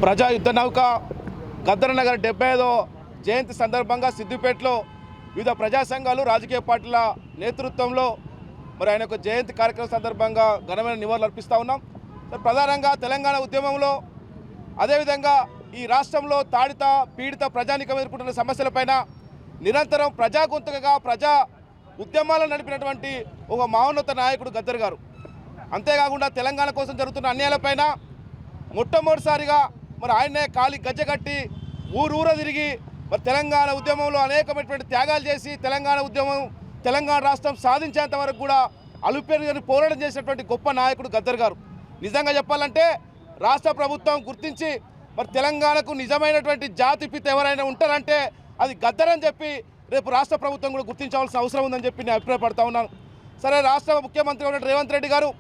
ప్రజా యుద్ధ నౌక గద్దర్ నగర్ 75వ జయంతి సందర్భంగా సిద్దిపేటలో వివిధ ప్రజా సంఘాలు రాజకీయ పార్టీల నేతృత్వంలో మరి ఆయన యొక్క జయంతి కార్యక్రమం సందర్భంగా ఘనమైన నివాళులు అర్పిస్తూ ఉన్నాం. ప్రధానంగా తెలంగాణ ఉద్యమంలో అదేవిధంగా ఈ రాష్ట్రంలో తాడిత పీడిత ప్రజానికం ఎదుర్కొంటున్న సమస్యలపైన నిరంతరం ప్రజా గొంతుకగా ప్రజా ఉద్యమాలను నడిపినటువంటి ఒక మహోన్నత నాయకుడు గద్దర్ గారు. అంతేకాకుండా తెలంగాణ కోసం జరుగుతున్న అన్యాయాలపైన మొట్టమొదటిసారిగా మరి ఆయనే కాలి గజ్జగట్టి ఊరూర తిరిగి మరి తెలంగాణ ఉద్యమంలో అనేకమైనటువంటి త్యాగాలు చేసి తెలంగాణ రాష్ట్రం సాధించేంత వరకు కూడా అలుపెరుగని పోరాటం చేసినటువంటి గొప్ప నాయకుడు గద్దర్ గారు. నిజంగా చెప్పాలంటే రాష్ట్ర ప్రభుత్వం గుర్తించి మరి తెలంగాణకు నిజమైనటువంటి జాతిపిత ఎవరైనా ఉంటారంటే అది గద్దర్ అని చెప్పి రేపు రాష్ట్ర ప్రభుత్వం కూడా గుర్తించవలసిన అవసరం ఉందని చెప్పి నేను అభిప్రాయపడతా ఉన్నాను. సరే, రాష్ట్ర ముఖ్యమంత్రి ఉన్న రేవంత్ రెడ్డి గారు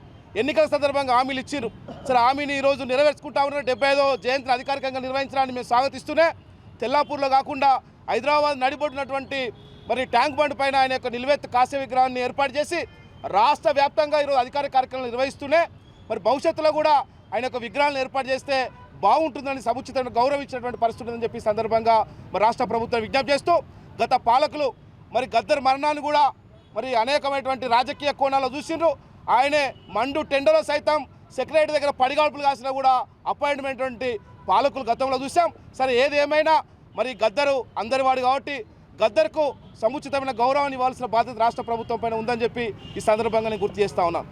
ఎన్నికల సందర్భంగా హామీలు ఇచ్చారు. సరే, హామీని ఈరోజు నెరవేర్చుకుంటా ఉన్నారు. 75వ జయంతిని అధికారికంగా నిర్వహించడాన్ని మేము స్వాగతిస్తూనే తెల్లాపూర్లో కాకుండా హైదరాబాద్ నడిబొడినటువంటి మరి ట్యాంక్ బండ్ పైన ఆయన యొక్క నిలువెత్తు కాంస్య విగ్రహాన్ని ఏర్పాటు చేసి రాష్ట్ర వ్యాప్తంగా ఈరోజు అధికారిక కార్యక్రమాలు నిర్వహిస్తూనే మరి భవిష్యత్తులో కూడా ఆయన యొక్క విగ్రహాలను ఏర్పాటు చేస్తే బాగుంటుందని సముచితంగా గౌరవించినటువంటి పరిస్థితి ఉందని చెప్పి సందర్భంగా మరి రాష్ట్ర ప్రభుత్వం విజ్ఞప్తి చేస్తూ గత పాలకులు మరి గద్దర్ మరణాన్ని కూడా మరి అనేకమైనటువంటి రాజకీయ కోణాల్లో చూసిండ్రు. ఆయనే మండు టెండర్లో సైతం సెక్రటరీ దగ్గర పడిగాల్పులు కాసినా కూడా అపాయింట్మెంట్ పాలకులు గతంలో చూసాం. సరే, ఏది ఏమైనా మరి గద్దరు అందరివాడు కాబట్టి గద్దర్కు సముచితమైన గౌరవాన్ని ఇవ్వాల్సిన బాధ్యత రాష్ట్ర ప్రభుత్వం పైన ఉందని చెప్పి ఈ సందర్భంగా నేను గుర్తు చేస్తా ఉన్నాను.